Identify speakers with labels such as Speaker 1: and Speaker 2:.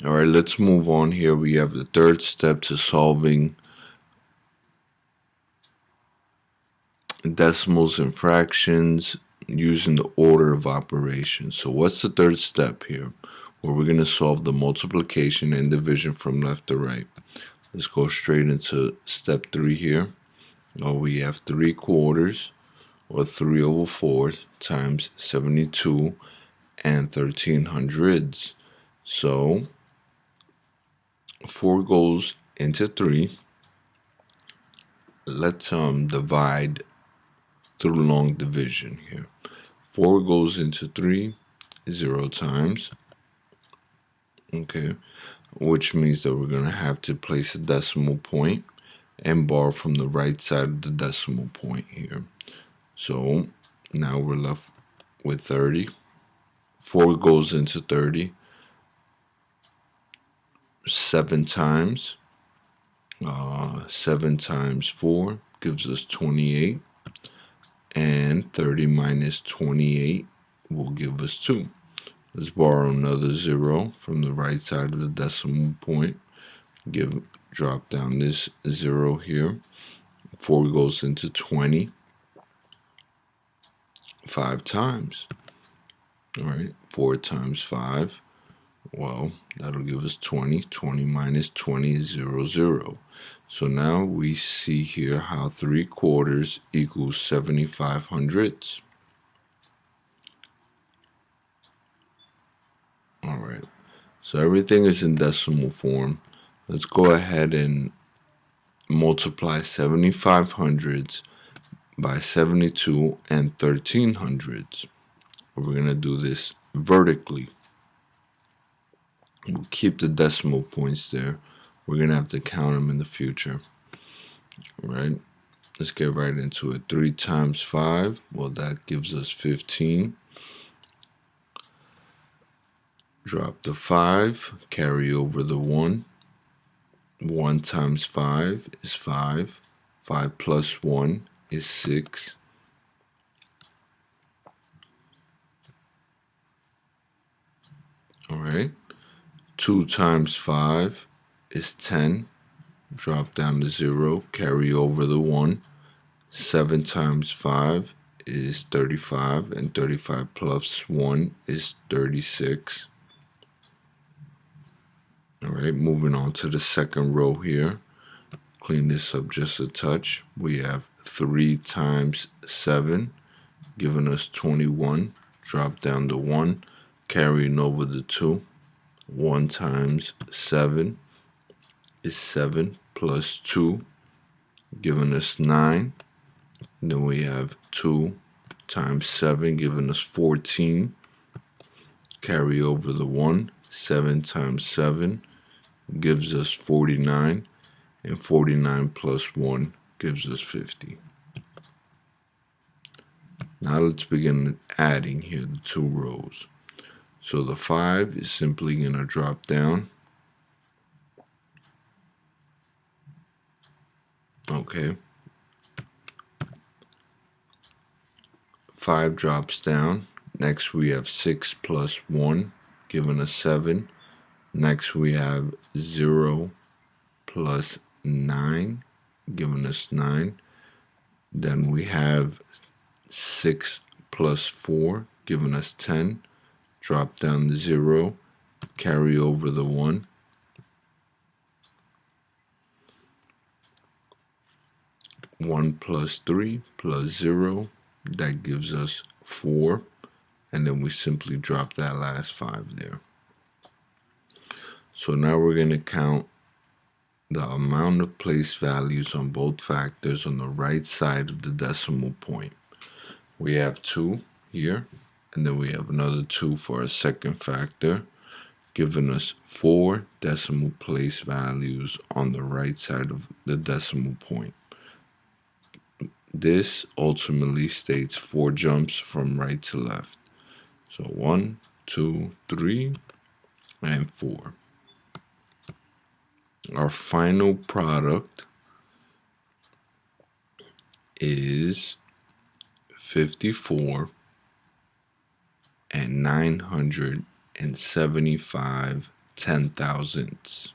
Speaker 1: Alright, let's move on here. We have the third step to solving decimals and fractions using the order of operations. So what's the third step here? Where we're going to solve the multiplication and division from left to right. Let's go straight into step 3 here. We have 3/4 or 3/4 times 72 and 1300s. So 4 goes into 3. Let's divide through long division here. 4 goes into 3 0 times. Okay, which means that we're going to have to place a decimal point and bar from the right side of the decimal point here. So now we're left with 30. 4 goes into 30 7 times. 7 times 4 gives us 28. And 30 minus 28 will give us 2. Let's borrow another 0 from the right side of the decimal point. Drop down this 0 here. 4 goes into 20 5 times. All right, 4 times 5. Well, that'll give us 20. 20 minus 20 is 0, 0. So now we see here how 3/4 equals 75/100. All right, so everything is in decimal form. Let's go ahead and multiply 75/100 by 72 and 1300s. We're going to do this vertically. We'll keep the decimal points there. We're going to have to count them in the future. All right, let's get right into it. 3 times 5, well, that gives us 15. Drop the 5, carry over the 1. 1 times 5 is 5. 5 plus 1 is 6. All right. 2 times 5 is 10. Drop down to 0, carry over the 1. 7 times 5 is 35, and 35 plus 1 is 36. All right, moving on to the second row here. Clean this up just a touch. We have 3 times 7, giving us 21. Drop down to 1, carrying over the 2. 1 times 7 is 7 plus 2, giving us 9. Then we have 2 times 7, giving us 14. Carry over the 1. 7 times 7 gives us 49. And 49 plus 1 gives us 50. Now let's begin adding here the 2 rows. So the 5 is simply going to drop down. Okay. 5 drops down. Next we have 6 plus 1, giving us 7. Next we have 0 plus 9, giving us 9. Then we have 6 plus 4, giving us 10. Drop down the 0, carry over the 1. 1 plus 3 plus 0, that gives us 4. And then we simply drop that last 5 there. So now we're going to count the amount of place values on both factors on the right side of the decimal point. We have 2 here, and then we have another 2 for a second factor, giving us 4 decimal place values on the right side of the decimal point. This ultimately states 4 jumps from right to left. So 1, 2, 3, and 4. Our final product is 54 and 975 10 thousandths.